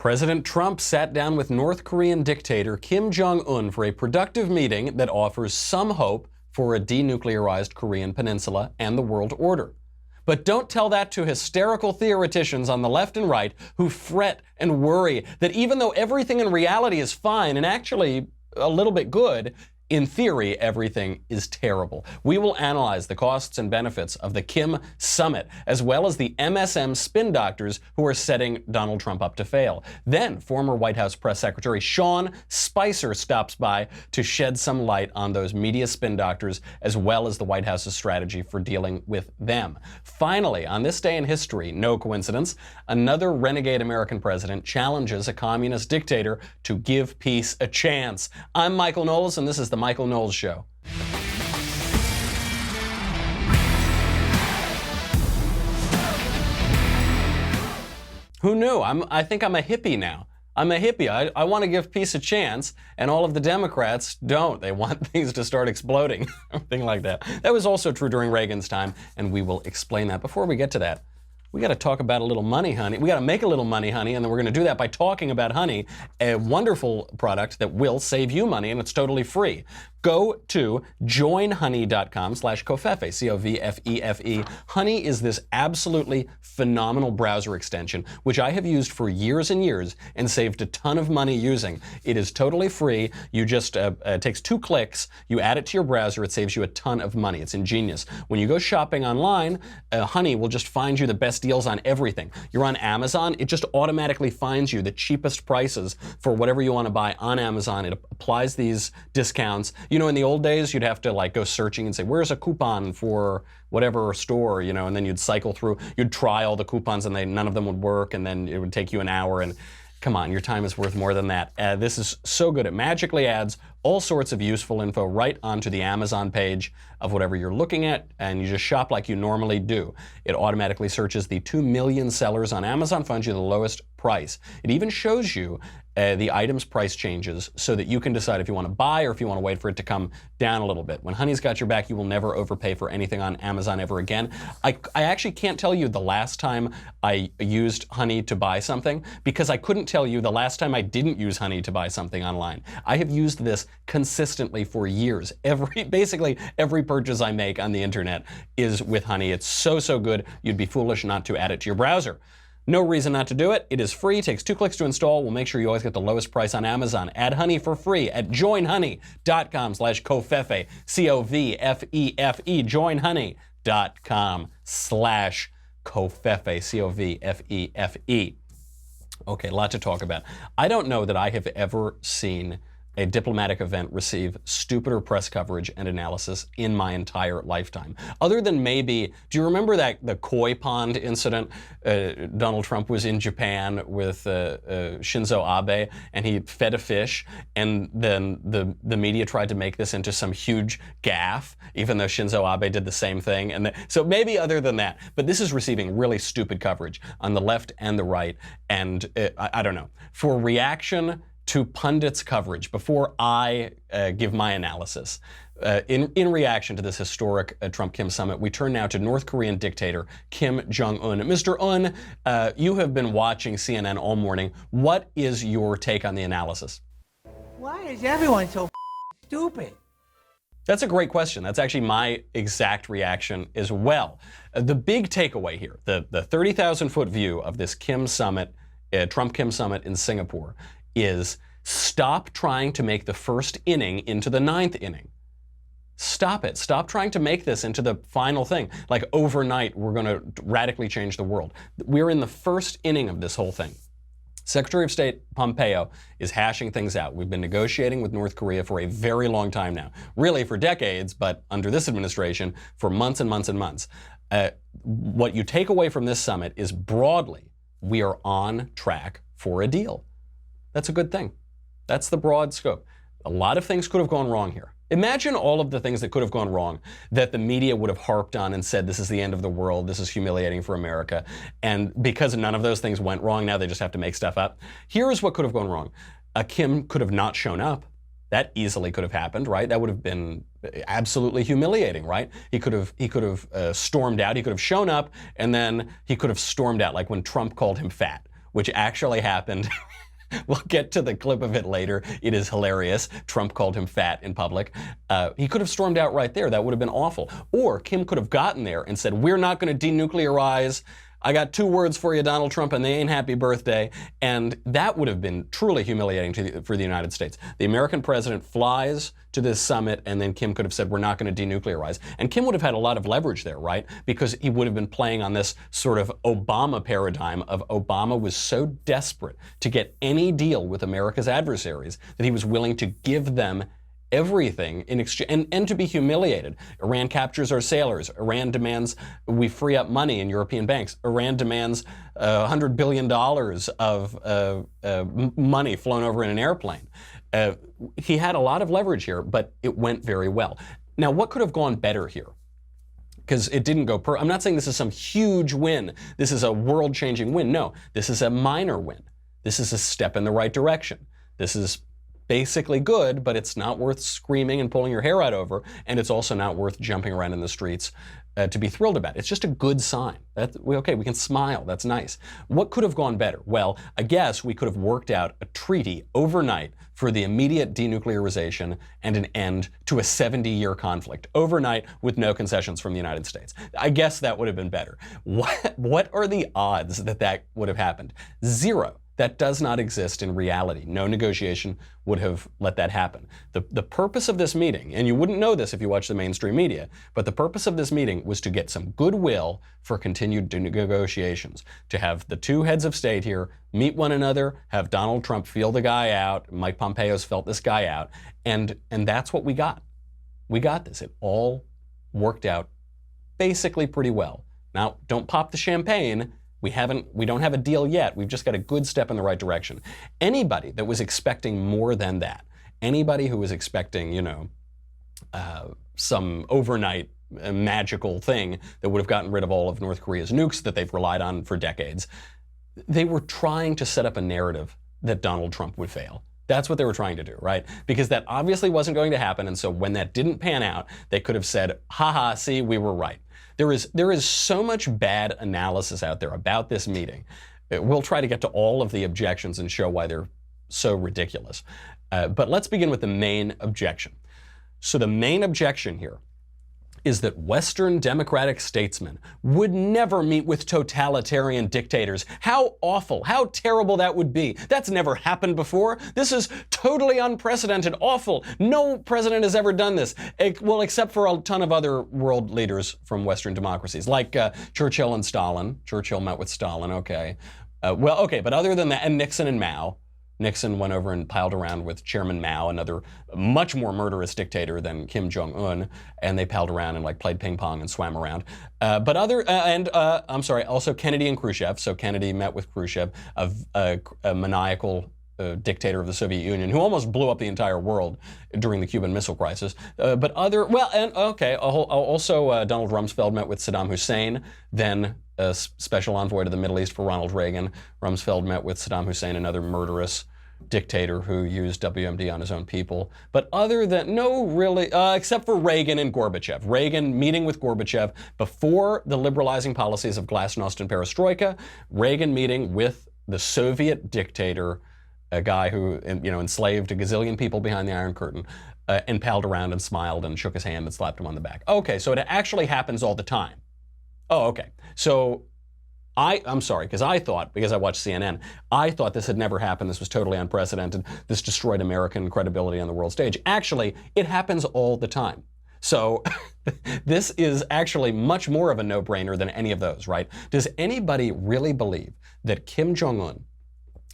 President Trump sat down with North Korean dictator Kim Jong-un for a productive meeting that offers some hope for a denuclearized Korean peninsula and the world order. But don't tell that to hysterical theoreticians on the left and right who fret and worry that even though everything in reality is fine and actually a little bit good, in theory, everything is terrible. We will analyze the costs and benefits of the Kim summit, as well as the MSM spin doctors who are setting Donald Trump up to fail. Then, former White House Press Secretary Sean Spicer stops by to shed some light on those media spin doctors, as well as the White House's strategy for dealing with them. Finally, on this day in history, no coincidence, another renegade American president challenges a communist dictator to give peace a chance. I'm Michael Knowles, and this is The Michael Knowles Show. Who knew? I think I'm a hippie now. I'm a hippie. I want to give peace a chance, and all of the Democrats don't. They want things to start exploding, something like that. That was also true during Reagan's time, and we will explain that. Before we get to that, we got to talk about a little money, honey. We got to make a little money, honey, and then we're going to do that by talking about honey, a wonderful product that will save you money, and it's totally free. Go to joinhoney.com/covfefe, C-O-V-F-E-F-E. Honey is this absolutely phenomenal browser extension, which I have used for years and years and saved a ton of money using. It is totally free. You just, it takes 2 clicks. You add it to your browser. It saves you a ton of money. It's ingenious. When you go shopping online, Honey will just find you the best deals on everything. You're on Amazon, it just automatically finds you the cheapest prices for whatever you want to buy on Amazon. It applies these discounts. You know, in the old days, you'd have to like go searching and say, where's a coupon for whatever store, you know, and then you'd cycle through, you'd try all the coupons and none of them would work, and then it would take you an hour, and come on, your time is worth more than that. This is so good. It magically adds all sorts of useful info right onto the Amazon page of whatever you're looking at, and you just shop like you normally do. It automatically searches the 2 million sellers on Amazon, finds you the lowest price. It even shows you the item's price changes so that you can decide if you want to buy or if you want to wait for it to come down a little bit. When Honey's got your back, you will never overpay for anything on Amazon ever again. I actually can't tell you the last time I used Honey to buy something, because I couldn't tell you the last time I didn't use Honey to buy something online. I have used this consistently for years. Basically every purchase I make on the internet is with Honey. It's so good, you'd be foolish not to add it to your browser. No reason not to do it. It is free, takes 2 clicks to install. We'll make sure you always get the lowest price on Amazon. Add Honey for free at joinhoney.com/covfefe, C-O-V-F-E-F-E, joinhoney.com/covfefe, C-O-V-F-E-F-E. Okay, a lot to talk about. I don't know that I have ever seen a diplomatic event receive stupider press coverage and analysis in my entire lifetime. Other than maybe, do you remember the koi pond incident? Donald Trump was in Japan with Shinzo Abe, and he fed a fish, and then the media tried to make this into some huge gaffe, even though Shinzo Abe did the same thing. And so maybe other than that, but this is receiving really stupid coverage on the left and the right, and I don't know. For reaction to pundits' coverage, before I give my analysis, in reaction to this historic Trump-Kim summit, we turn now to North Korean dictator Kim Jong-un. Mr. Un, you have been watching CNN all morning. What is your take on the analysis? Why is everyone so stupid? That's a great question. That's actually my exact reaction as well. The big takeaway here, the 30,000-foot view of this Kim summit, Trump-Kim summit in Singapore, is stop trying to make the first inning into the 9th inning. Stop it. Stop trying to make this into the final thing. Like overnight, we're going to radically change the world. We're in the first inning of this whole thing. Secretary of State Pompeo is hashing things out. We've been negotiating with North Korea for a very long time now. Really for decades, but under this administration, for months and months and months. What you take away from this summit is broadly, we are on track for a deal. That's a good thing. That's the broad scope. A lot of things could have gone wrong here. Imagine all of the things that could have gone wrong that the media would have harped on and said, this is the end of the world, this is humiliating for America. And because none of those things went wrong, now they just have to make stuff up. Here's what could have gone wrong. Kim could have not shown up. That easily could have happened, right? That would have been absolutely humiliating, right? He could have stormed out. He could have shown up, and then he could have stormed out, like when Trump called him fat. which actually happened. We'll get to the clip of it later. It is hilarious. Trump called him fat in public. He could have stormed out right there. That would have been awful. Or Kim could have gotten there and said, we're not going to denuclearize. I got 2 words for you, Donald Trump, and they ain't happy birthday. And that would have been truly humiliating for the United States. The American president flies to this summit, and then Kim could have said, we're not going to denuclearize. And Kim would have had a lot of leverage there, right? Because he would have been playing on this sort of Obama paradigm of Obama was so desperate to get any deal with America's adversaries that he was willing to give them everything in exchange, and to be humiliated. Iran captures our sailors. Iran demands we free up money in European banks. Iran demands $100 billion of money flown over in an airplane. He had a lot of leverage here, but it went very well. Now, what could have gone better here? Because it didn't go I'm not saying this is some huge win. This is a world-changing win. No, this is a minor win. This is a step in the right direction. This is basically good, but it's not worth screaming and pulling your hair out over, and it's also not worth jumping around in the streets to be thrilled about. It's just a good sign. Okay, we can smile. That's nice. What could have gone better? Well, I guess we could have worked out a treaty overnight for the immediate denuclearization and an end to a 70-year conflict overnight with no concessions from the United States. I guess that would have been better. What are the odds that that would have happened? 0. That does not exist in reality. No negotiation would have let that happen. The purpose of this meeting, and you wouldn't know this if you watch the mainstream media, but the purpose of this meeting was to get some goodwill for continued negotiations, to have the 2 heads of state here meet one another, have Donald Trump feel the guy out, Mike Pompeo's felt this guy out, and that's what we got. We got this. It all worked out basically pretty well. Now, don't pop the champagne. We don't have a deal yet. We've just got a good step in the right direction. Anybody that was expecting more than that, anybody who was expecting, some overnight magical thing that would have gotten rid of all of North Korea's nukes that they've relied on for decades, they were trying to set up a narrative that Donald Trump would fail. That's what they were trying to do, right? Because that obviously wasn't going to happen, and so when that didn't pan out, they could have said, haha, see, we were right. There is so much bad analysis out there about this meeting. We'll try to get to all of the objections and show why they're so ridiculous. But let's begin with the main objection. So the main objection here is that Western democratic statesmen would never meet with totalitarian dictators. How awful, how terrible that would be. That's never happened before. This is totally unprecedented, awful. No president has ever done this. Well, except for a ton of other world leaders from Western democracies, like Churchill and Stalin. Churchill met with Stalin, okay. But other than that, and Nixon and Mao. Nixon went over and piled around with Chairman Mao, another much more murderous dictator than Kim Jong-un, and they palled around and played ping pong and swam around. Also Kennedy and Khrushchev. So Kennedy met with Khrushchev, a maniacal dictator of the Soviet Union who almost blew up the entire world during the Cuban Missile Crisis. Also Donald Rumsfeld met with Saddam Hussein, then a special envoy to the Middle East for Ronald Reagan. Rumsfeld met with Saddam Hussein, another murderous dictator who used WMD on his own people. But other than, except for Reagan and Gorbachev. Reagan meeting with Gorbachev before the liberalizing policies of Glasnost and Perestroika. Reagan meeting with the Soviet dictator, a guy who enslaved a gazillion people behind the Iron Curtain, and palled around and smiled and shook his hand and slapped him on the back. Okay, so it actually happens all the time. Oh, okay. So I'm sorry, because I watched CNN, I thought this had never happened. This was totally unprecedented. This destroyed American credibility on the world stage. Actually, it happens all the time. So this is actually much more of a no-brainer than any of those, right? Does anybody really believe that Kim Jong-un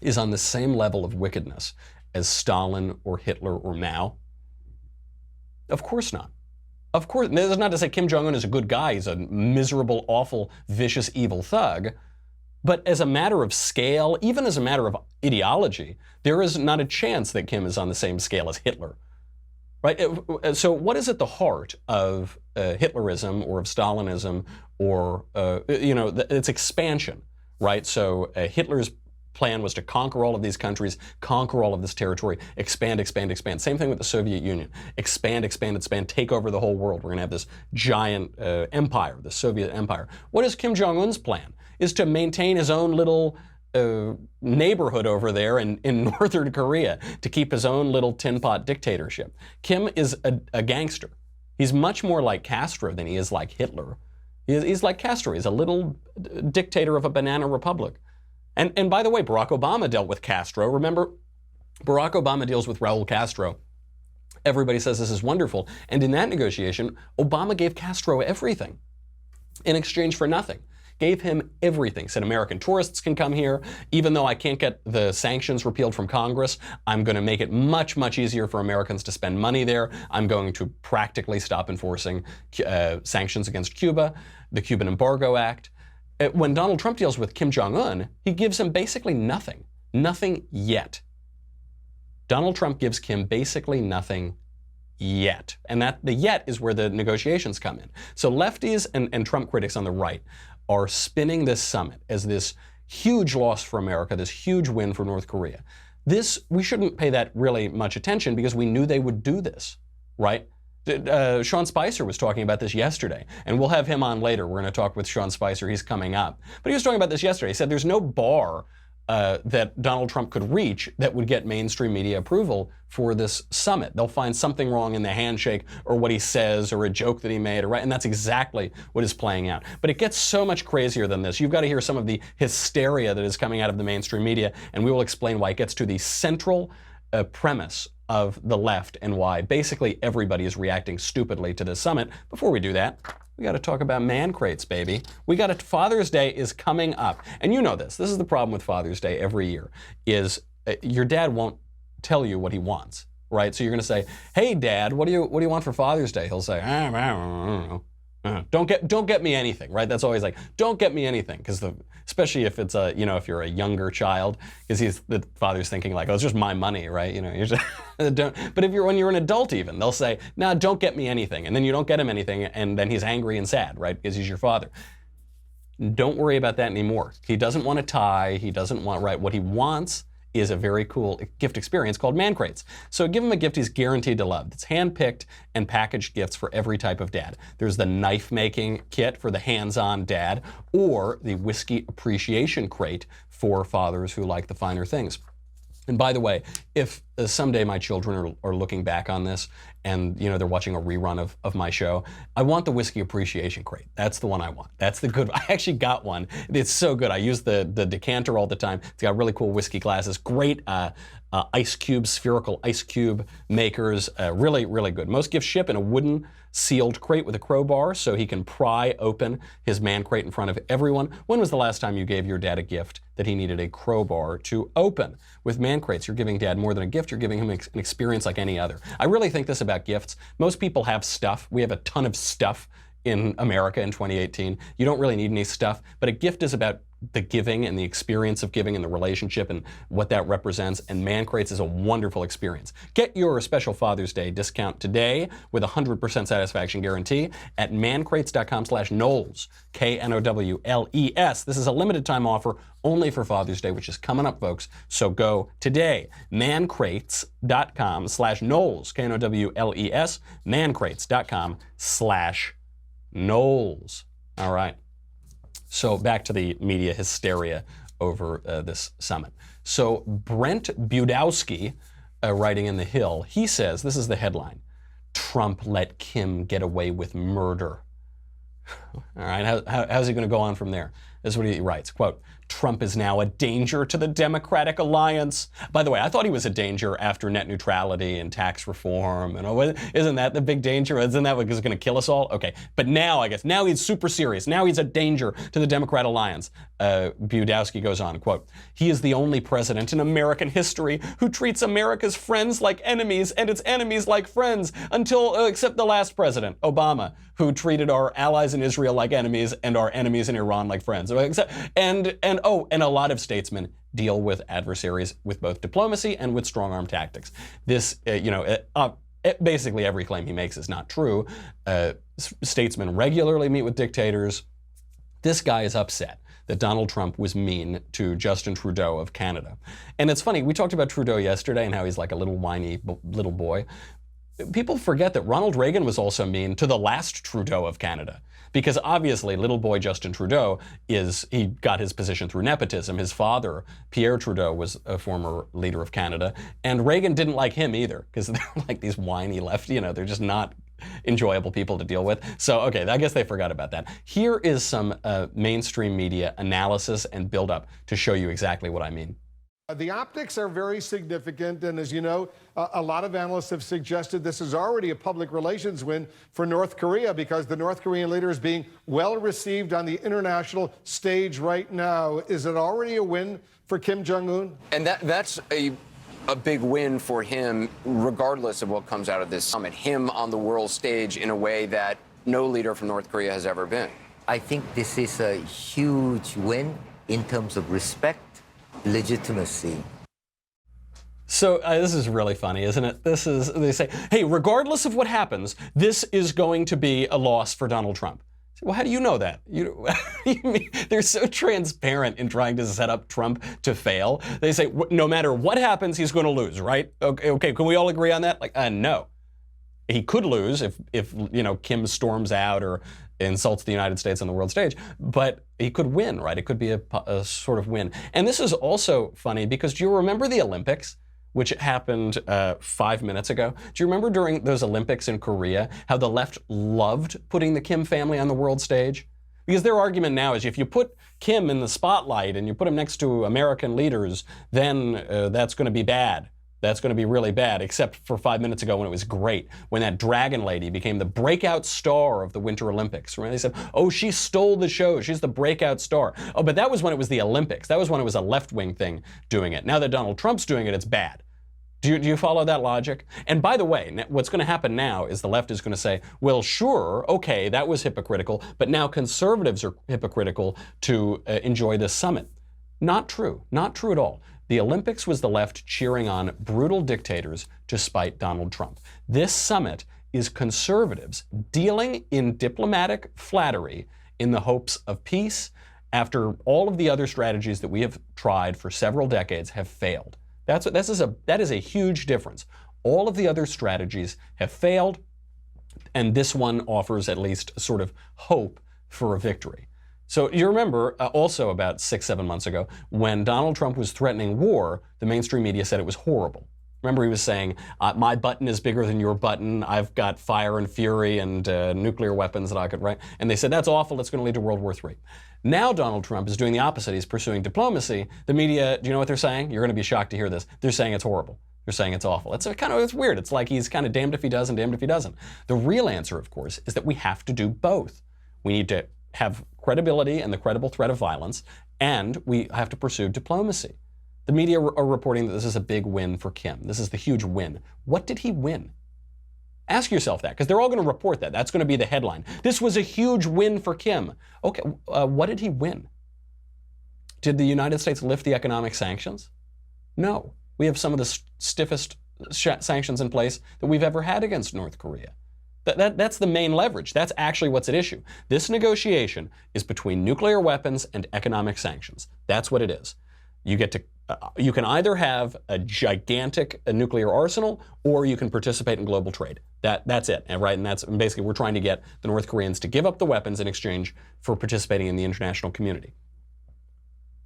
is on the same level of wickedness as Stalin or Hitler or Mao? Of course not. Of course, this is not to say Kim Jong-un is a good guy. He's a miserable, awful, vicious, evil thug. But as a matter of scale, even as a matter of ideology, there is not a chance that Kim is on the same scale as Hitler. Right? So what is at the heart of Hitlerism or of Stalinism or, it's expansion, right? So Hitler's plan was to conquer all of these countries, conquer all of this territory, expand, expand, expand. Same thing with the Soviet Union. Expand, expand, expand, take over the whole world. We're going to have this giant empire, the Soviet empire. What is Kim Jong-un's plan? Is to maintain his own little neighborhood over there in Northern Korea to keep his own little tin pot dictatorship. Kim is a gangster. He's much more like Castro than he is like Hitler. He's like Castro. He's a little dictator of a banana republic. And by the way, Barack Obama dealt with Castro. Remember, Barack Obama deals with Raul Castro. Everybody says this is wonderful. And in that negotiation, Obama gave Castro everything in exchange for nothing. Gave him everything. Said American tourists can come here. Even though I can't get the sanctions repealed from Congress, I'm going to make it much, much easier for Americans to spend money there. I'm going to practically stop enforcing sanctions against Cuba, the Cuban Embargo Act. When Donald Trump deals with Kim Jong-un, he gives him basically nothing. Nothing yet. Donald Trump gives Kim basically nothing yet. And that the yet is where the negotiations come in. So lefties and Trump critics on the right are spinning this summit as this huge loss for America, this huge win for North Korea. We shouldn't pay that really much attention because we knew they would do this, right? Sean Spicer was talking about this yesterday, and we'll have him on later. We're going to talk with Sean Spicer. He's coming up. But he was talking about this yesterday. He said there's no bar that Donald Trump could reach that would get mainstream media approval for this summit. They'll find something wrong in the handshake or what he says or a joke that he made, and that's exactly what is playing out. But it gets so much crazier than this. You've got to hear some of the hysteria that is coming out of the mainstream media, and we will explain why it gets to the central premise of the left and why basically everybody is reacting stupidly to this summit. Before we do that, we got to talk about man crates, baby. Father's Day is coming up. And you know this. This is the problem with Father's Day every year, is your dad won't tell you what he wants, right? So you're going to say, hey, Dad, what do you want for Father's Day? He'll say, don't get me anything, right? That's always like, don't get me anything, because especially if it's if you're a younger child, because the father's thinking like, oh, it's just my money, right? You're just But when you're an adult even, they'll say, nah, don't get me anything, and then you don't get him anything, and then he's angry and sad, right? Because he's your father. Don't worry about that anymore. He doesn't want a tie. He doesn't want, right? What he wants is a very cool gift experience called man crates. So give him a gift he's guaranteed to love. It's hand-picked and packaged gifts for every type of dad. There's the knife-making kit for the hands-on dad, or the whiskey appreciation crate for fathers who like the finer things. And by the way, if someday my children are looking back on this and they're watching a rerun of my show, I want the whiskey appreciation crate. That's the one I want. That's the good one. I actually got one. It's so good. I use the decanter all the time. It's got really cool whiskey glasses. Great ice cube, spherical ice cube makers. Really, really good. Most gifts ship in a wooden sealed crate with a crowbar so he can pry open his man crate in front of everyone. When was the last time you gave your dad a gift that he needed a crowbar to open? With man crates, you're giving dad more than a gift. You're giving him an experience like any other. I really think this about gifts. Most people have stuff. We have a ton of stuff in America in 2018. You don't really need any stuff, but a gift is about the giving and the experience of giving and the relationship and what that represents, and Man Crates is a wonderful experience. Get your special Father's Day discount today with a 100% satisfaction guarantee at mancrates.com/Knowles, Knowles. This is a limited time offer only for Father's Day, which is coming up, folks, so go today. mancrates.com/Knowles, Knowles, mancrates.com/Knowles. All right. So back to the media hysteria over this summit. So Brent Budowski, writing in The Hill, he says, this is the headline, Trump let Kim get away with murder. All right, how's he going to go on from there? This is what he writes, quote, Trump is now a danger to the Democratic alliance. By the way, I thought he was a danger after net neutrality and tax reform. And isn't that the big danger? Isn't that what is going to kill us all? Okay, but now, I guess, now he's super serious. Now he's a danger to the Democrat alliance. Budowski goes on, quote, he is the only president in American history who treats America's friends like enemies and its enemies like friends except the last president, Obama, who treated our allies in Israel like enemies and our enemies in Iran like friends. And a lot of statesmen deal with adversaries with both diplomacy and with strong-arm tactics. This, basically every claim he makes is not true. Statesmen regularly meet with dictators. This guy is upset that Donald Trump was mean to Justin Trudeau of Canada. And it's funny, we talked about Trudeau yesterday and how he's like a little whiny little boy. People forget that Ronald Reagan was also mean to the last Trudeau of Canada. Because obviously, little boy Justin Trudeau he got his position through nepotism. His father, Pierre Trudeau, was a former leader of Canada, and Reagan didn't like him either, because they're like these whiny they're just not enjoyable people to deal with. So, okay, I guess they forgot about that. Here is some mainstream media analysis and build-up to show you exactly what I mean. The optics are very significant, and as you know, a lot of analysts have suggested this is already a public relations win for North Korea, because the North Korean leader is being well received on the international stage right now. Is it already a win for Kim Jong-un? And that's a big win for him, regardless of what comes out of this summit. Him on the world stage in a way that no leader from North Korea has ever been. I think this is a huge win in terms of respect, legitimacy. So this is really funny, isn't it? They say, hey, regardless of what happens, this is going to be a loss for Donald Trump. Well, how do you know that? They're so transparent in trying to set up Trump to fail. They say, no matter what happens, he's going to lose, right? Okay, can we all agree on that? Like, no. He could lose if Kim storms out or insults the United States on the world stage, but he could win, right? It could be a sort of win. And this is also funny because do you remember the Olympics, which happened 5 minutes ago? Do you remember during those Olympics in Korea, how the left loved putting the Kim family on the world stage? Because their argument now is if you put Kim in the spotlight and you put him next to American leaders, then that's going to be bad. That's going to be really bad, except for 5 minutes ago when it was great, when that dragon lady became the breakout star of the Winter Olympics. Right? They said, oh, she stole the show. She's the breakout star. Oh, but that was when it was the Olympics. That was when it was a left-wing thing doing it. Now that Donald Trump's doing it, it's bad. Do you follow that logic? And by the way, what's going to happen now is the left is going to say, well, sure, okay, that was hypocritical, but now conservatives are hypocritical to enjoy this summit. Not true. Not true at all. The Olympics was the left cheering on brutal dictators to spite Donald Trump. This summit is conservatives dealing in diplomatic flattery in the hopes of peace after all of the other strategies that we have tried for several decades have failed. That is a huge difference. All of the other strategies have failed, and this one offers at least sort of hope for a victory. So you remember also about 6-7 months ago, when Donald Trump was threatening war, the mainstream media said it was horrible. Remember he was saying, my button is bigger than your button, I've got fire and fury and nuclear weapons that I could write. And they said, that's awful, it's going to lead to World War III. Now Donald Trump is doing the opposite, he's pursuing diplomacy. The media, do you know what they're saying? You're going to be shocked to hear this. They're saying it's horrible. They're saying it's awful. It's weird. It's like he's kind of damned if he does and damned if he doesn't. The real answer, of course, is that we have to do both. We need to have credibility and the credible threat of violence, and we have to pursue diplomacy. The media are reporting that this is a big win for Kim. This is the huge win. What did he win? Ask yourself that, because they're all going to report that. That's going to be the headline. This was a huge win for Kim. Okay, what did he win? Did the United States lift the economic sanctions? No. We have some of the stiffest sanctions in place that we've ever had against North Korea. That's the main leverage. That's actually what's at issue. This negotiation is between nuclear weapons and economic sanctions. That's what it is. You can either have a gigantic nuclear arsenal, or you can participate in global trade. That's it, right? And that's basically we're trying to get the North Koreans to give up the weapons in exchange for participating in the international community.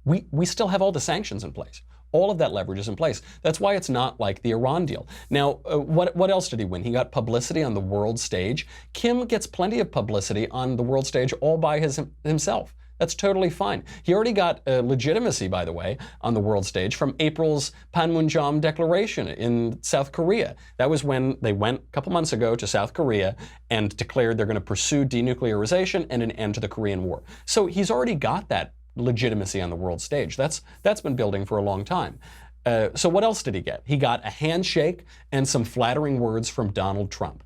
We still have all the sanctions in place. All of that leverage is in place. That's why it's not like the Iran deal. Now, what else did he win? He got publicity on the world stage. Kim gets plenty of publicity on the world stage all by himself. That's totally fine. He already got legitimacy, by the way, on the world stage from April's Panmunjom Declaration in South Korea. That was when they went a couple months ago to South Korea and declared they're going to pursue denuclearization and an end to the Korean War. So he's already got that legitimacy on the world stage. That's been building for a long time. So what else did he get? He got a handshake and some flattering words from Donald Trump.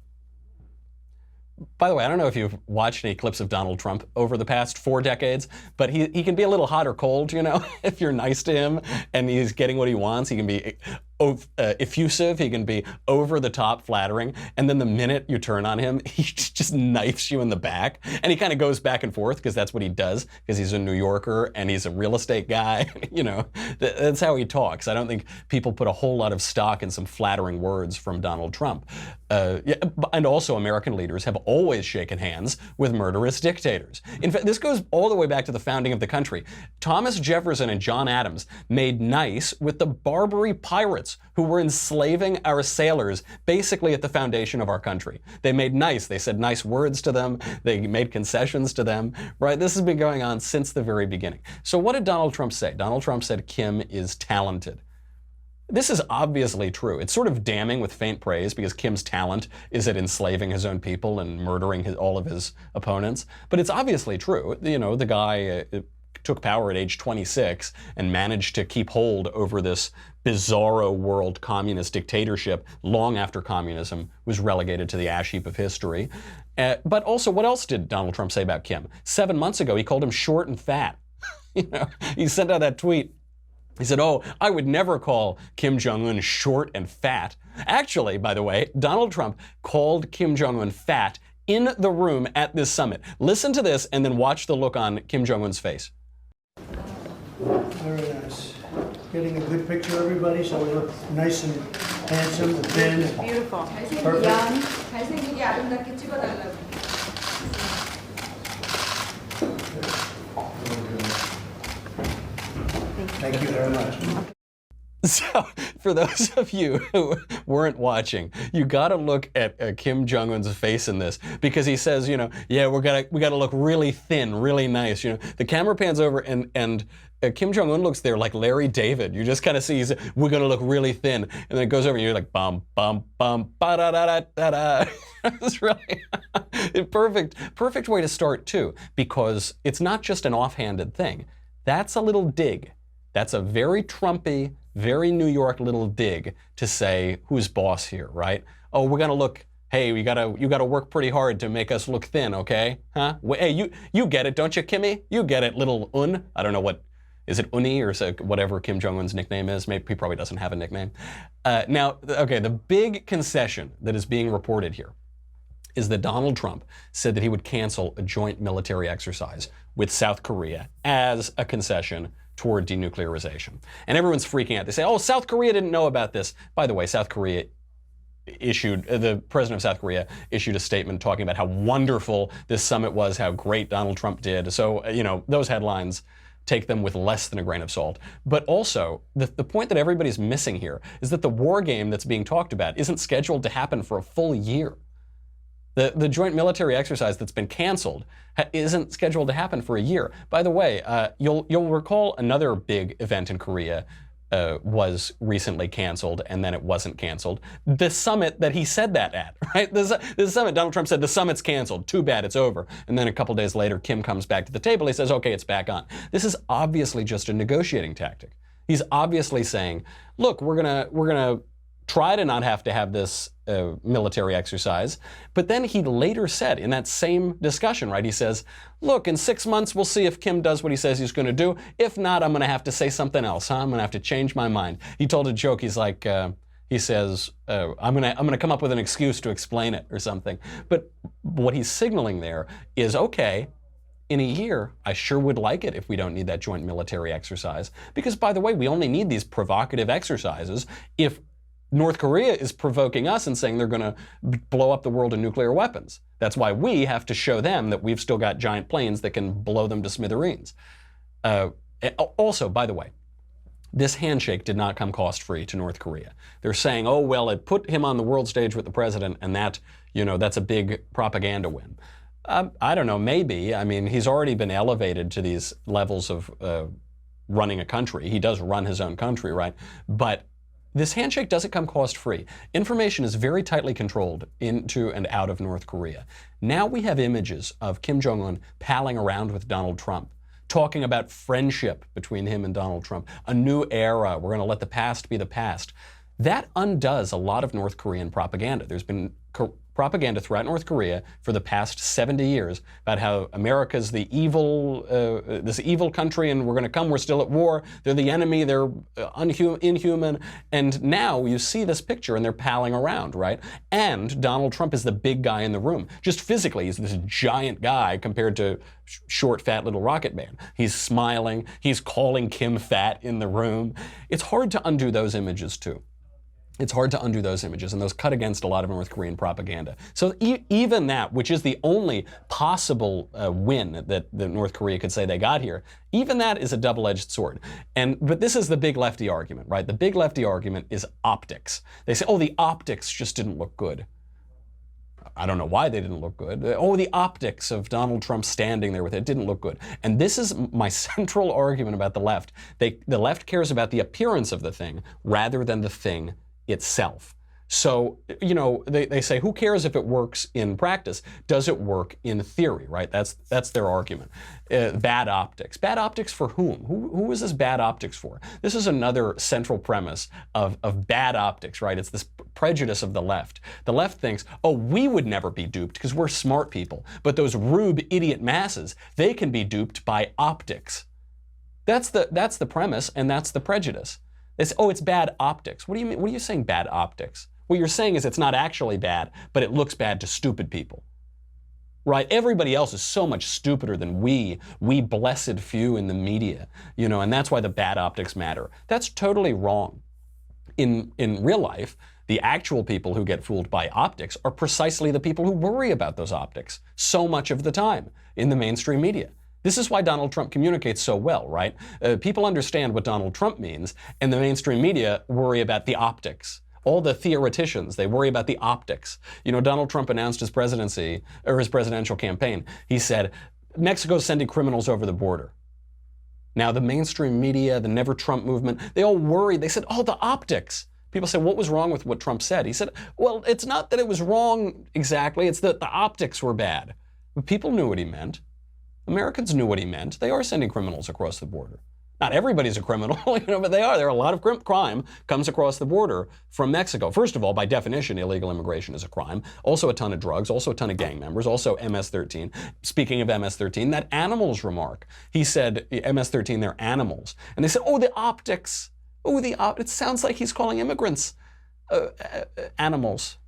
By the way, I don't know if you've watched any clips of Donald Trump over the past 4 decades, but he can be a little hot or cold, if you're nice to him and he's getting what he wants. He can be effusive, he can be over the top flattering, and then the minute you turn on him, he just knifes you in the back. And he kind of goes back and forth because that's what he does, because he's a New Yorker and he's a real estate guy. You know, that's how he talks. I don't think people put a whole lot of stock in some flattering words from Donald Trump. Yeah, and also American leaders have always shaken hands with murderous dictators. In fact, this goes all the way back to the founding of the country. Thomas Jefferson and John Adams made nice with the Barbary pirates who were enslaving our sailors basically at the foundation of our country. They made nice. They said nice words to them. They made concessions to them, right? This has been going on since the very beginning. So what did Donald Trump say? Donald Trump said Kim is talented. This is obviously true. It's sort of damning with faint praise because Kim's talent is at enslaving his own people and murdering all of his opponents. But it's obviously true. You know, the guy took power at age 26 and managed to keep hold over this bizarro world communist dictatorship long after communism was relegated to the ash heap of history. But also, what else did Donald Trump say about Kim? 7 months ago, he called him short and fat. You know, he sent out that tweet. He said, oh, I would never call Kim Jong-un short and fat. Actually, by the way, Donald Trump called Kim Jong-un fat in the room at this summit. Listen to this and then watch the look on Kim Jong-un's face. Very nice. Getting a good picture, everybody, so we look nice and handsome and thin. Beautiful. Perfect. 잘생기게 아름답게 찍어달라고. Thank you very much. So, for those of you who weren't watching, you got to look at Kim Jong-un's face in this, because he says, you know, yeah, we got to look really thin, really nice. You know, the camera pans over and Kim Jong-un looks there like Larry David. You just kind of see we're going to look really thin, and then it goes over and you're like bum bum bum ba da da da da da. It's really perfect way to start too, because it's not just an offhanded thing. That's a little dig. That's a very Trumpy, very New York little dig to say who's boss here, right? Oh, we're gonna look. Hey, you gotta work pretty hard to make us look thin, okay? Huh? Hey, you get it, don't you, Kimmy? You get it, little Un. I don't know what. Is it Uni or is it whatever Kim Jong-un's nickname is? Maybe he probably doesn't have a nickname. Now, okay, the big concession that is being reported here is that Donald Trump said that he would cancel a joint military exercise with South Korea as a concession toward denuclearization. And everyone's freaking out. They say, oh, South Korea didn't know about this. By the way, the president of South Korea issued a statement talking about how wonderful this summit was, how great Donald Trump did. So, you know, those headlines, take them with less than a grain of salt. But also, the point that everybody's missing here is that the war game that's being talked about isn't scheduled to happen for a full year. The joint military exercise that's been canceled isn't scheduled to happen for a year. By the way, you'll recall another big event in Korea was recently canceled, and then it wasn't canceled. The summit that he said that at, right? The summit, Donald Trump said, the summit's canceled. Too bad, it's over. And then a couple days later, Kim comes back to the table. He says, okay, it's back on. This is obviously just a negotiating tactic. He's obviously saying, look, we're gonna try to not have to have this military exercise. But then he later said in that same discussion, right, he says, look, in 6 months, we'll see if Kim does what he says he's going to do. If not, I'm going to have to say something else, huh? I'm going to have to change my mind. He told a joke. He's like, he says, I'm going to come up with an excuse to explain it or something. But what he's signaling there is, okay, in a year, I sure would like it if we don't need that joint military exercise. Because, by the way, we only need these provocative exercises if North Korea is provoking us and saying they're going to blow up the world in nuclear weapons. That's why we have to show them that we've still got giant planes that can blow them to smithereens. Also, by the way, this handshake did not come cost-free to North Korea. They're saying, oh, well, it put him on the world stage with the president, and that, you know, that's a big propaganda win. I don't know, maybe. I mean, he's already been elevated to these levels of running a country. He does run his own country, right? But this handshake doesn't come cost-free. Information is very tightly controlled into and out of North Korea. Now we have images of Kim Jong-un palling around with Donald Trump, talking about friendship between him and Donald Trump, a new era, we're going to let the past be the past. That undoes a lot of North Korean propaganda. There's been propaganda throughout North Korea for the past 70 years about how America's the evil, this evil country, and we're going to come, we're still at war, they're the enemy, they're inhuman. And now you see this picture and they're palling around, right? And Donald Trump is the big guy in the room. Just physically, he's this giant guy compared to short, fat little rocket man. He's smiling, he's calling Kim fat in the room. It's hard to undo those images too. It's hard to undo those images, and those cut against a lot of North Korean propaganda. So even that, which is the only possible win that North Korea could say they got here, even that is a double-edged sword. But this is the big lefty argument, right? The big lefty argument is optics. They say, oh, the optics just didn't look good. I don't know why they didn't look good. Oh, the optics of Donald Trump standing there with it didn't look good. And this is my central argument about the left. The left cares about the appearance of the thing rather than the thing itself. So, you know, they say, who cares if it works in practice? Does it work in theory, right? That's their argument. Bad optics. Bad optics for whom? Who is this bad optics for? This is another central premise of bad optics, right? It's this prejudice of the left. The left thinks, oh, we would never be duped because we're smart people. But those rube idiot masses, they can be duped by optics. That's the premise, and that's the prejudice. They say, oh, it's bad optics. What do you mean? What are you saying, bad optics? What you're saying is it's not actually bad, but it looks bad to stupid people. Right? Everybody else is so much stupider than we blessed few in the media, you know, and that's why the bad optics matter. That's totally wrong. In real life, the actual people who get fooled by optics are precisely the people who worry about those optics so much of the time in the mainstream media. This is why Donald Trump communicates so well, right? People understand what Donald Trump means, and the mainstream media worry about the optics. All the theoreticians, they worry about the optics. You know, Donald Trump announced his presidency, or his presidential campaign. He said, Mexico's sending criminals over the border. Now, the mainstream media, the Never Trump movement, they all worried. They said, oh, the optics. People said, what was wrong with what Trump said? He said, well, it's not that it was wrong exactly, it's that the optics were bad. But people knew what he meant. Americans knew what he meant. They are sending criminals across the border. Not everybody's a criminal, you know, but they are. There are a lot of crime comes across the border from Mexico. First of all, by definition, illegal immigration is a crime. Also a ton of drugs, also a ton of gang members, also MS-13. Speaking of MS-13, that animals remark. He said, MS-13, they're animals. And they said, oh, the optics. Oh, it sounds like he's calling immigrants animals.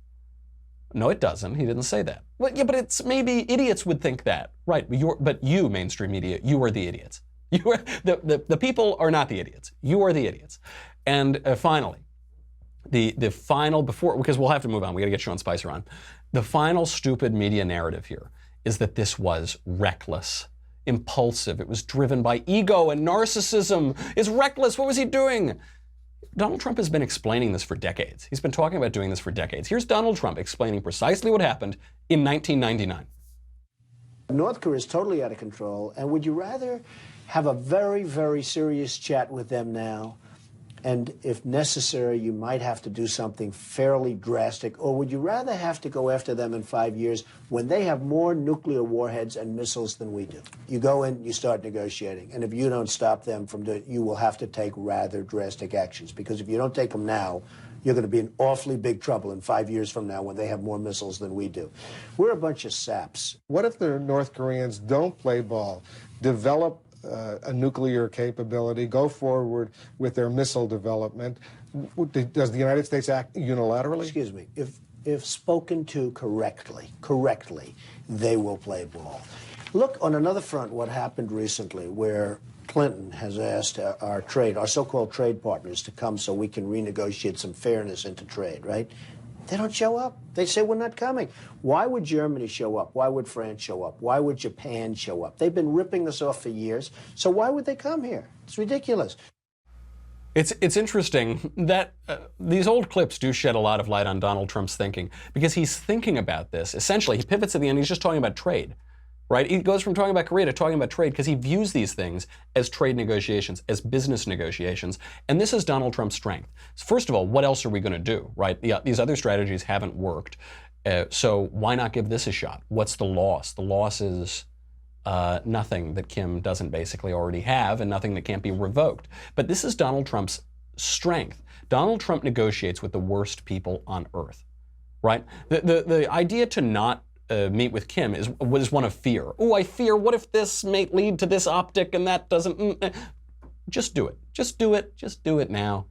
No, it doesn't. He didn't say that. Well, yeah, but it's maybe idiots would think that, right? But you, mainstream media, you are the idiots. You are the people are not the idiots. You are the idiots. And finally, the final before, because we'll have to move on. We got to get Sean Spicer on. The final stupid media narrative here is that this was reckless, impulsive. It was driven by ego and narcissism. It's reckless. What was he doing? Donald Trump has been explaining this for decades. He's been talking about doing this for decades. Here's Donald Trump explaining precisely what happened in 1999. North Korea is totally out of control, and would you rather have a very, very serious chat with them now, and if necessary, you might have to do something fairly drastic, or would you rather have to go after them in 5 years when they have more nuclear warheads and missiles than we do? You go in, you start negotiating, and if you don't stop them from doing it, you will have to take rather drastic actions, because if you don't take them now, you're going to be in awfully big trouble in 5 years from now when they have more missiles than we do. We're a bunch of saps. What if the North Koreans don't play ball, develop a nuclear capability, go forward with their missile development? Does the United States act unilaterally? Excuse me. If spoken to correctly, they will play ball. Look, on another front, what happened recently where Clinton has asked our so-called trade partners to come so we can renegotiate some fairness into trade, right? They don't show up. They say, we're not coming. Why would Germany show up? Why would France show up? Why would Japan show up? They've been ripping us off for years, so why would they come here? It's ridiculous. It's interesting that these old clips do shed a lot of light on Donald Trump's thinking, because he's thinking about this. Essentially, he pivots at the end, he's just talking about trade. Right? He goes from talking about Korea to talking about trade because he views these things as trade negotiations, as business negotiations. And this is Donald Trump's strength. First of all, what else are we going to do? Right? These other strategies haven't worked. So why not give this a shot? What's the loss? The loss is nothing that Kim doesn't basically already have, and nothing that can't be revoked. But this is Donald Trump's strength. Donald Trump negotiates with the worst people on earth. right? The idea to not meet with Kim was one of fear. Oh, I fear, what if this may lead to this optic and that doesn't... Just do it. Just do it. Just do it now.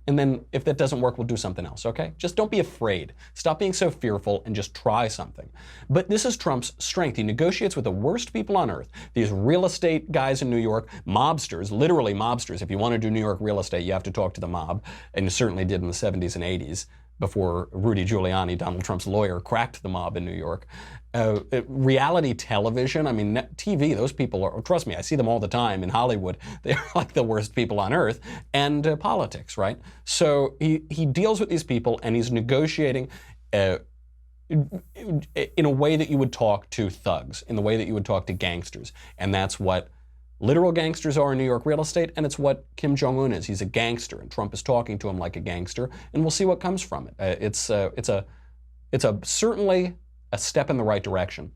And then if that doesn't work, we'll do something else, okay? Just don't be afraid. Stop being so fearful and just try something. But this is Trump's strength. He negotiates with the worst people on earth. These real estate guys in New York, mobsters, literally mobsters. If you want to do New York real estate, you have to talk to the mob. And you certainly did in the 70s and 80s before Rudy Giuliani, Donald Trump's lawyer, cracked the mob in New York. Reality television, I mean, TV, those people are, trust me, I see them all the time in Hollywood. They're like the worst people on earth. And politics, right? So he deals with these people and he's negotiating in a way that you would talk to thugs, in the way that you would talk to gangsters. And that's what literal gangsters are in New York real estate, and it's what Kim Jong-un is. He's a gangster, and Trump is talking to him like a gangster, and we'll see what comes from it. It's certainly a step in the right direction.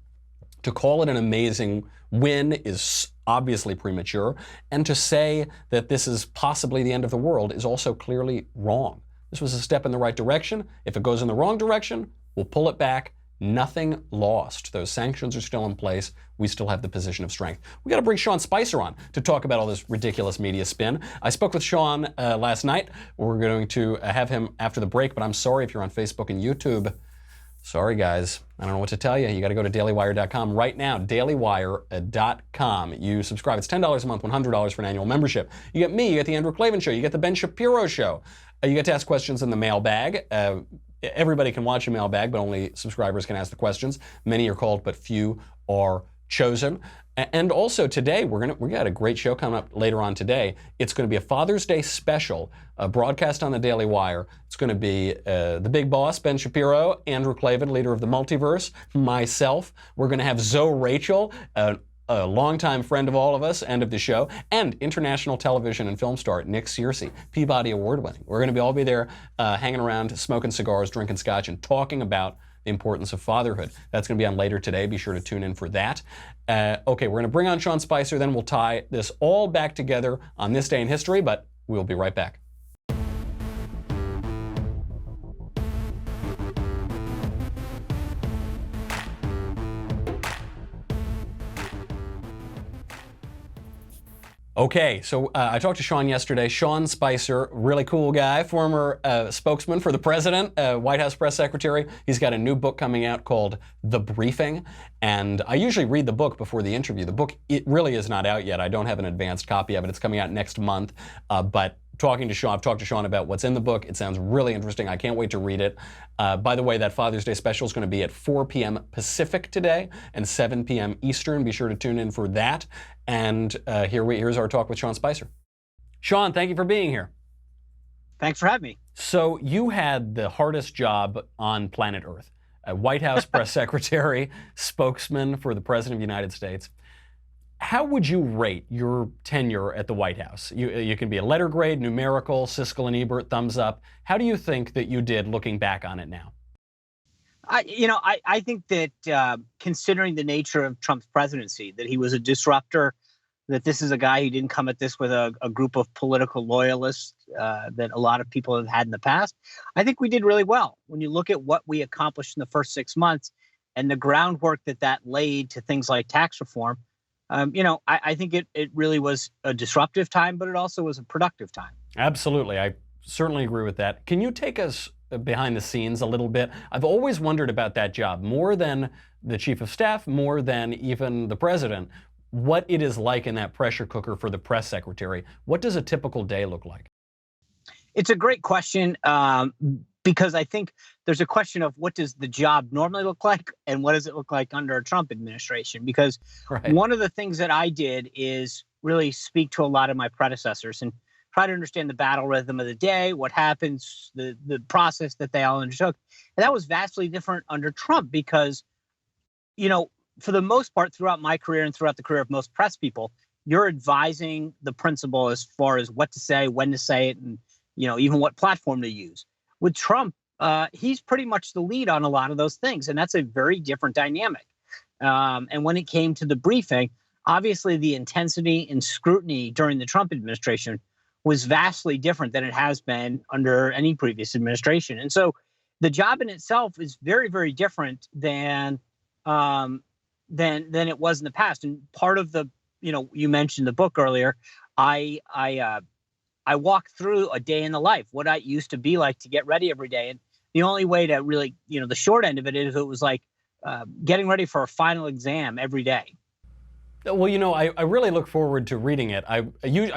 To call it an amazing win is obviously premature, and to say that this is possibly the end of the world is also clearly wrong. This was a step in the right direction. If it goes in the wrong direction, we'll pull it back. Nothing lost. Those sanctions are still in place. We still have the position of strength. We got to bring Sean Spicer on to talk about all this ridiculous media spin. I spoke with Sean last night. We're going to have him after the break, but I'm sorry if you're on Facebook and YouTube. Sorry, guys. I don't know what to tell you. You got to go to dailywire.com right now, dailywire.com. You subscribe. It's $10 a month, $100 for an annual membership. You get me. You get the Andrew Klavan Show. You get the Ben Shapiro Show. You get to ask questions in the mailbag. Everybody can watch a mailbag, but only subscribers can ask the questions. Many are called, but few are chosen. And also today, we got a great show coming up later on today. It's going to be a Father's Day special, broadcast on the Daily Wire. It's going to be the big boss, Ben Shapiro, Andrew Klavan, leader of the multiverse, myself. We're going to have Zoe Rachel, a longtime friend of all of us and of the show, and international television and film star Nick Searcy, Peabody Award winning. We're going to all be there hanging around, smoking cigars, drinking scotch, and talking about the importance of fatherhood. That's going to be on later today. Be sure to tune in for that. Okay, we're going to bring on Sean Spicer, then we'll tie this all back together on this day in history, but we'll be right back. Okay, so I talked to Sean yesterday. Sean Spicer, really cool guy, former spokesman for the president, White House press secretary. He's got a new book coming out called The Briefing, and I usually read the book before the interview. The book, it really is not out yet. I don't have an advanced copy of it. It's coming out next month, but I've talked to Sean about what's in the book. It sounds really interesting. I can't wait to read it. By the way, that Father's Day special is going to be at 4 p.m. Pacific today and 7 p.m. Eastern. Be sure to tune in for that. And here's our talk with Sean Spicer. Sean, thank you for being here. Thanks for having me. So you had the hardest job on planet Earth. A White House press secretary, spokesman for the President of the United States. How would you rate your tenure at the White House? You can be a letter grade, numerical, Siskel and Ebert, thumbs up. How do you think that you did looking back on it now? I think that considering the nature of Trump's presidency, that he was a disruptor, that this is a guy who didn't come at this with a group of political loyalists that a lot of people have had in the past, I think we did really well. When you look at what we accomplished in the first 6 months and the groundwork that laid to things like tax reform, I think it really was a disruptive time, but it also was a productive time. Absolutely. I certainly agree with that. Can you take us behind the scenes a little bit? I've always wondered about that job, more than the chief of staff, more than even the president, what it is like in that pressure cooker for the press secretary. What does a typical day look like? It's a great question. Because I think there's a question of what does the job normally look like and what does it look like under a Trump administration? Because One of the things that I did is really speak to a lot of my predecessors and try to understand the battle rhythm of the day, what happens, the process that they all undertook. And that was vastly different under Trump because, for the most part, throughout my career and throughout the career of most press people, you're advising the principal as far as what to say, when to say it, and, even what platform to use. With Trump, he's pretty much the lead on a lot of those things, and that's a very different dynamic. And when it came to the briefing, obviously the intensity and scrutiny during the Trump administration was vastly different than it has been under any previous administration. And so the job in itself is very, very different than it was in the past. And part of the, you mentioned the book earlier. I walk through a day in the life, what I used to be like to get ready every day. And the only way to really, the short end of it is it was like getting ready for a final exam every day. Well, I really look forward to reading it. I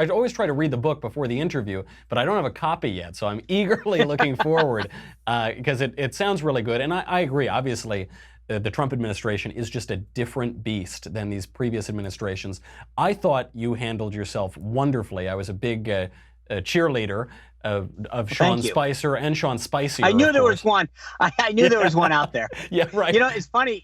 always try to read the book before the interview, but I don't have a copy yet, so I'm eagerly looking forward because it sounds really good. And I agree, obviously, the Trump administration is just a different beast than these previous administrations. I thought you handled yourself wonderfully. I was a big cheerleader of Sean Spicer and Sean Spicier. I knew there was one. I knew there was one out there. Yeah, right. It's funny.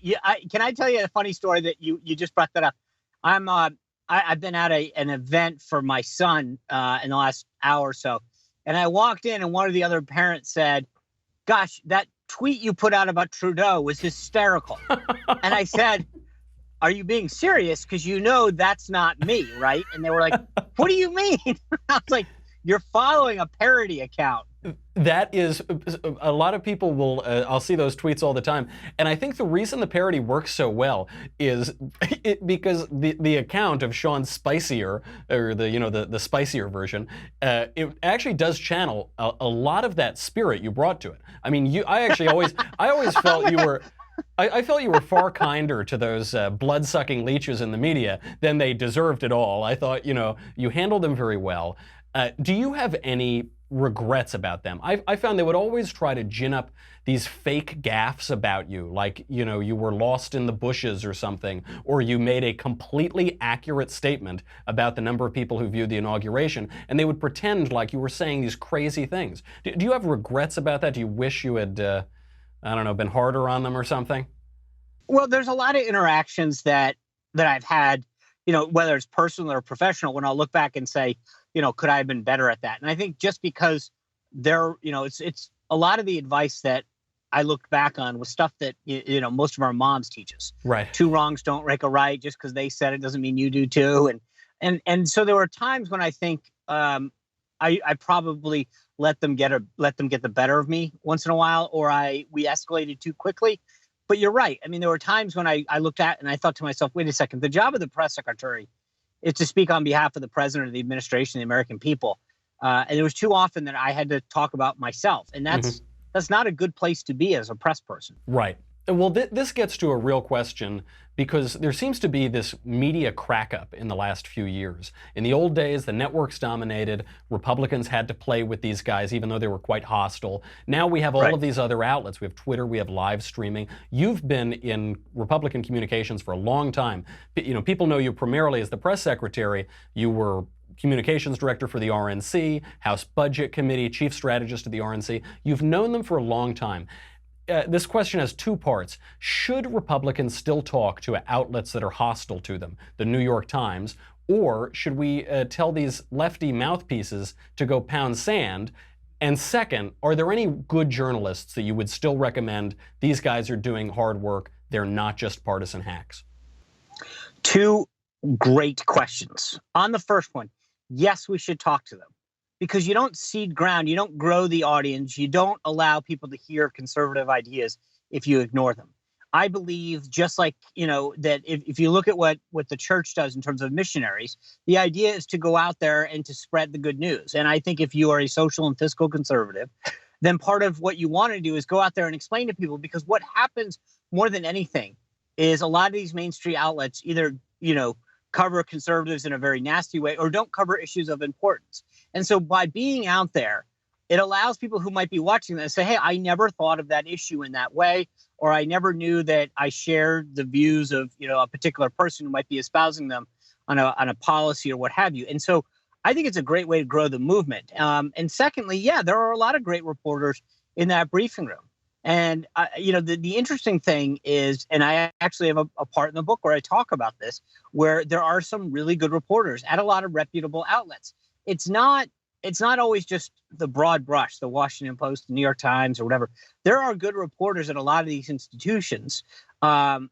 Can I tell you a funny story that you just brought that up? I've been at an event for my son in the last hour or so, and I walked in and one of the other parents said, "Gosh, that tweet you put out about Trudeau was hysterical." And I said, "Are you being serious? Because that's not me, right?" And they were like, "What do you mean?" I was like, "You're following a parody account." That is, a lot of people will, I'll see those tweets all the time. And I think the reason the parody works so well is because the account of Sean Spicier, or the spicier version, it actually does channel a lot of that spirit you brought to it. I mean, I always felt you were, I felt you were far kinder to those blood-sucking leeches in the media than they deserved at all. I thought, you handled them very well. Do you have any regrets about them? I found they would always try to gin up these fake gaffes about you, like, you were lost in the bushes or something, or you made a completely accurate statement about the number of people who viewed the inauguration, and they would pretend like you were saying these crazy things. Do you have regrets about that? Do you wish you had, been harder on them or something? Well, there's a lot of interactions that I've had, whether it's personal or professional, when I'll look back and say, could I have been better at that? And I think just because it's a lot of the advice that I looked back on was stuff that, most of our moms teach us. Right. 2 wrongs don't make a right. Just because they said it doesn't mean you do too. And so there were times when I think I probably let them get the better of me once in a while, or we escalated too quickly. But you're right. I mean, there were times when I looked at and I thought to myself, wait a second, the job of the press secretary is to speak on behalf of the president of the administration, the American people. And it was too often that I had to talk about myself. And that's not a good place to be as a press person. Right. Well, this gets to a real question, because there seems to be this media crack-up in the last few years. In the old days, the networks dominated. Republicans had to play with these guys, even though they were quite hostile. Now we have all of these other outlets. We have Twitter, we have live streaming. You've been in Republican communications for a long time. People know you primarily as the press secretary. You were communications director for the RNC, House Budget Committee, chief strategist of the RNC. You've known them for a long time. This question has 2 parts. Should Republicans still talk to outlets that are hostile to them, the New York Times, or should we tell these lefty mouthpieces to go pound sand? And second, are there any good journalists that you would still recommend? These guys are doing hard work. They're not just partisan hacks. 2 great questions. On the first one, yes, we should talk to them. Because you don't seed ground, you don't grow the audience, you don't allow people to hear conservative ideas if you ignore them. I believe, just like, that if you look at what the church does in terms of missionaries, the idea is to go out there and to spread the good news. And I think if you are a social and fiscal conservative, then part of what you want to do is go out there and explain to people, because what happens more than anything is a lot of these mainstream outlets either, cover conservatives in a very nasty way or don't cover issues of importance. And so by being out there, it allows people who might be watching that to say, hey, I never thought of that issue in that way, or I never knew that I shared the views of, a particular person who might be espousing them on a policy or what have you. And so I think it's a great way to grow the movement. And secondly, there are a lot of great reporters in that briefing room. And, the interesting thing is, and I actually have a part in the book where I talk about this, where there are some really good reporters at a lot of reputable outlets. It's not always just the broad brush, the Washington Post, the New York Times, or whatever. There are good reporters at a lot of these institutions. And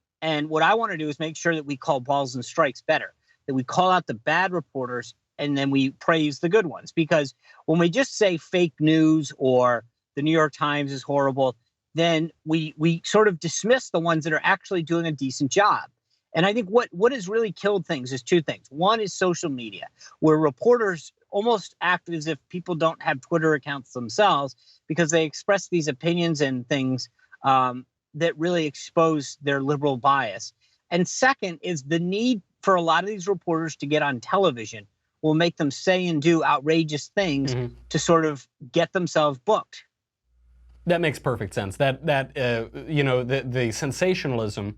what I want to do is make sure that we call balls and strikes better, that we call out the bad reporters and then we praise the good ones. Because when we just say fake news or the New York Times is horrible, then we sort of dismiss the ones that are actually doing a decent job. And I think what has really killed things is two things. One is social media, where reporters almost act as if people don't have Twitter accounts themselves because they express these opinions and things that really expose their liberal bias. And second is the need for a lot of these reporters to get on television will make them say and do outrageous things to sort of get themselves booked. That makes perfect sense. You know, the sensationalism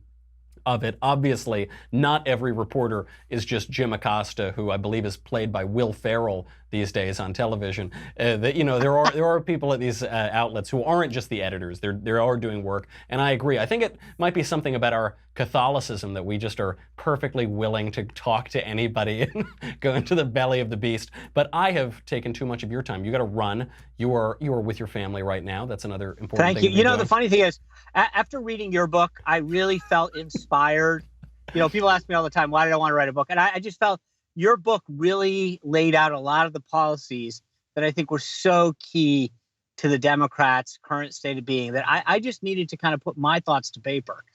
of it. Obviously, not every reporter is just Jim Acosta, who I believe is played by Will Ferrell these days on television. You know, there are people at these outlets who aren't just the editors. They are doing work, and I agree. I think it might be something about our Catholicism that we just are perfectly willing to talk to anybody and go into the belly of the beast. But I have taken too much of your time. You got to run. You are with your family right now. That's another important thing. Thank you. You know, the funny thing is, after reading your book, I really felt inspired. You know, people ask me all the time, why did I want to write a book? And I just felt your book really laid out a lot of the policies that I think were so key to the Democrats' current state of being that I just needed to kind of put my thoughts to paper.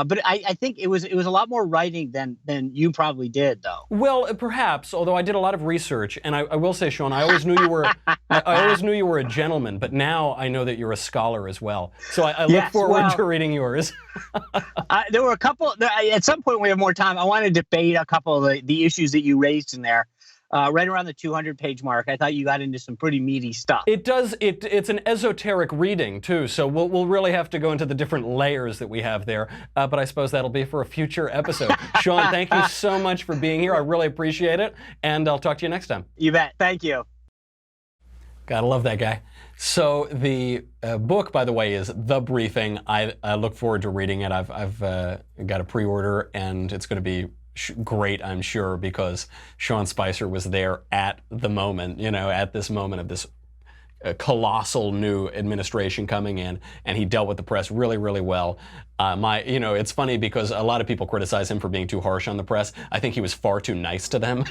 But I think it was a lot more writing than you probably did, though. Well, perhaps. Although I did a lot of research, and I will say, Sean, I always knew you were I always knew you were a gentleman, but now I know that you're a scholar as well. So I look forward to reading yours. There were a couple. At some point, when we have more time, I want to debate a couple of the issues that you raised in there. Right around the 200-page mark, I thought you got into some pretty meaty stuff. It does. It's an esoteric reading too, so we'll really have to go into the different layers that we have there. But I suppose that'll be for a future episode. Sean, thank you so much for being here. I really appreciate it, and I'll talk to you next time. You bet. Thank you. Gotta love that guy. So the book, by the way, is The Briefing. I look forward to reading it. I've got a pre-order, and it's going to be great, I'm sure, because Sean Spicer was there at the moment, you know, at this moment of this colossal new administration coming in, and he dealt with the press really, really well. You know, it's funny because a lot of people criticize him for being too harsh on the press. I think he was far too nice to them,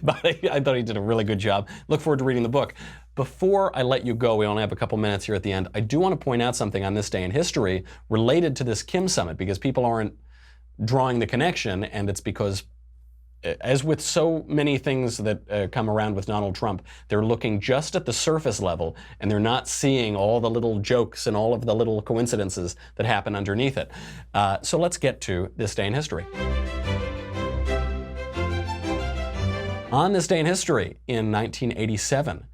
but I thought he did a really good job. Look forward to reading the book. Before I let you go, we only have a couple minutes here at the end. I do want to point out something on this day in history related to this Kim summit, because people aren't drawing the connection, and it's because, as with so many things that come around with Donald Trump, they're looking just at the surface level, and they're not seeing all the little jokes and all of the little coincidences that happen underneath it. So let's get to this day in history. On this day in history, in 1987,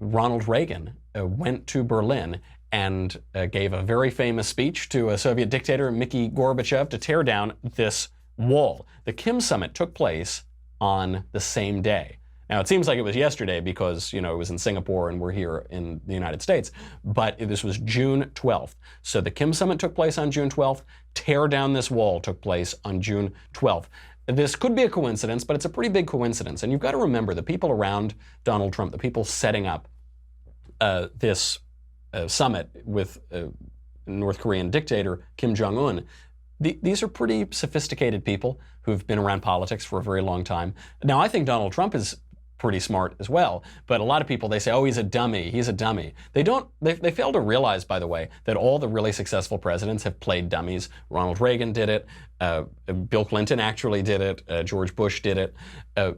Ronald Reagan went to Berlin and gave a very famous speech to a Soviet dictator, Mikhail Gorbachev, to tear down this wall. The Kim summit took place on the same day. Now, it seems like it was yesterday because, you know, it was in Singapore and we're here in the United States, but this was June 12th. So the Kim summit took place on June 12th. Tear down this wall took place on June 12th. This could be a coincidence, but it's a pretty big coincidence. And you've got to remember the people around Donald Trump, the people setting up this summit with North Korean dictator Kim Jong-un. These are pretty sophisticated people who've been around politics for a very long time. Now, I think Donald Trump is pretty smart as well, but a lot of people, they say, oh, he's a dummy, he's a dummy. They fail to realize, by the way, that all the really successful presidents have played dummies. Ronald Reagan did it, Bill Clinton actually did it, George Bush did it.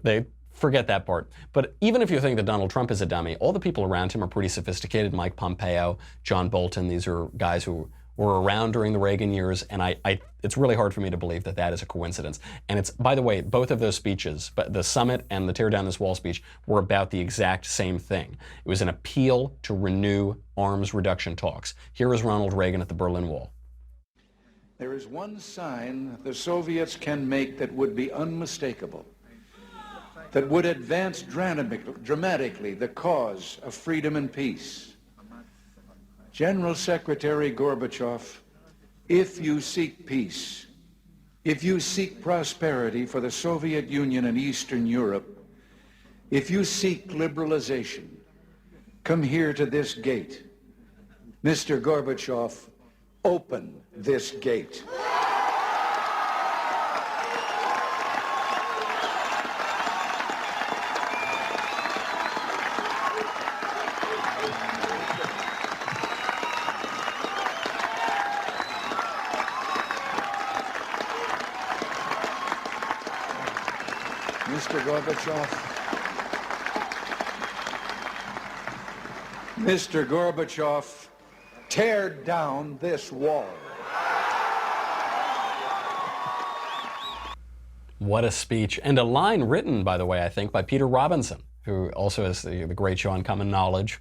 They forget that part. But even if you think that Donald Trump is a dummy, all the people around him are pretty sophisticated. Mike Pompeo, John Bolton, these are guys who were around during the Reagan years, and it's really hard for me to believe that that is a coincidence. And it's, by the way, both of those speeches, but the summit and the tear down this wall speech, were about the exact same thing. It was an appeal to renew arms reduction talks. Here is Ronald Reagan at the Berlin Wall. There is one sign the Soviets can make that would be unmistakable, that would advance dramatically the cause of freedom and peace. General Secretary Gorbachev, if you seek peace, if you seek prosperity for the Soviet Union and Eastern Europe, if you seek liberalization, come here to this gate. Mr. Gorbachev, open this gate. Mr. Gorbachev. Mr. Gorbachev, tear down this wall. What a speech. And a line written, by the way, I think, by Peter Robinson, who also has the great show on common knowledge.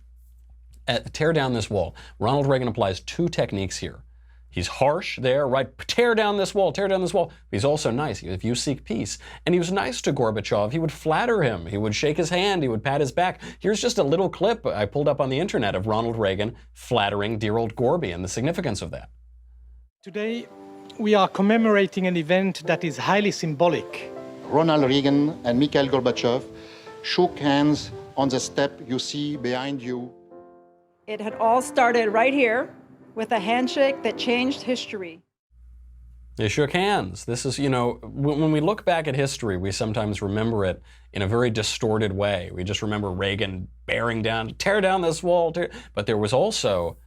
Tear down this wall. Ronald Reagan applies two techniques here. He's harsh there, right? Tear down this wall, tear down this wall. But he's also nice. If you seek peace. And he was nice to Gorbachev. He would flatter him. He would shake his hand. He would pat his back. Here's just a little clip I pulled up on the internet of Ronald Reagan flattering dear old Gorby and the significance of that. Today, we are commemorating an event that is highly symbolic. Ronald Reagan and Mikhail Gorbachev shook hands on the step you see behind you. It had all started right here with a handshake that changed history. They shook hands. This is, when we look back at history, we sometimes remember it in a very distorted way. We just remember Reagan bearing down, tear down this wall. But there was also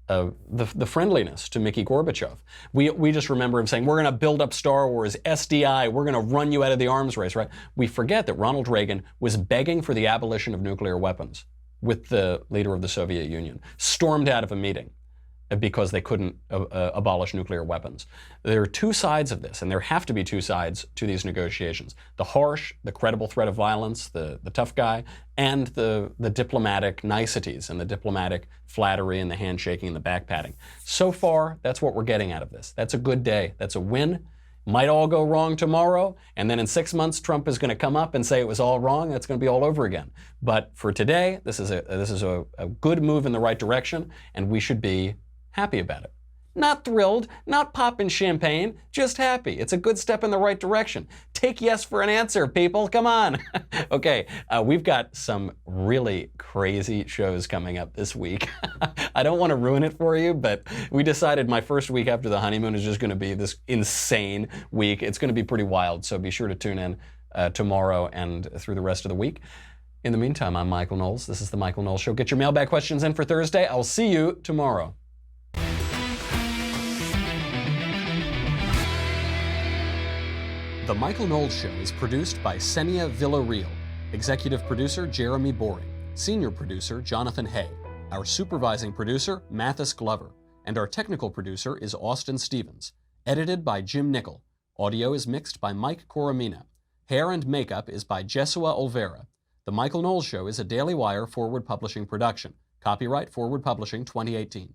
the friendliness to Mikhail Gorbachev. We just remember him saying, we're going to build up Star Wars, SDI, we're going to run you out of the arms race, right? We forget that Ronald Reagan was begging for the abolition of nuclear weapons with the leader of the Soviet Union, stormed out of a meeting because they couldn't abolish nuclear weapons. There are two sides of this, and there have to be two sides to these negotiations. The harsh, the credible threat of violence, the tough guy, and the diplomatic niceties and the diplomatic flattery and the handshaking and the back-patting. So far, that's what we're getting out of this. That's a good day. That's a win. Might all go wrong tomorrow, and then in 6 months, Trump is going to come up and say it was all wrong. That's going to be all over again. But for today, this is a good move in the right direction, and we should be happy about it. Not thrilled, not popping champagne, just happy. It's a good step in the right direction. Take yes for an answer, people. Come on. Okay, we've got some really crazy shows coming up this week. I don't want to ruin it for you, but we decided my first week after the honeymoon is just going to be this insane week. It's going to be pretty wild, so be sure to tune in tomorrow and through the rest of the week. In the meantime, I'm Michael Knowles. This is The Michael Knowles Show. Get your mailbag questions in for Thursday. I'll see you tomorrow. The Michael Knowles Show is produced by Senia Villarreal, executive producer Jeremy Boring, senior producer Jonathan Hay, our supervising producer Mathis Glover, and our technical producer is Austin Stevens, edited by Jim Nickel. Audio is mixed by Mike Coromina. Hair and makeup is by Jesua Olvera. The Michael Knowles Show is a Daily Wire Forward Publishing production. Copyright Forward Publishing 2018.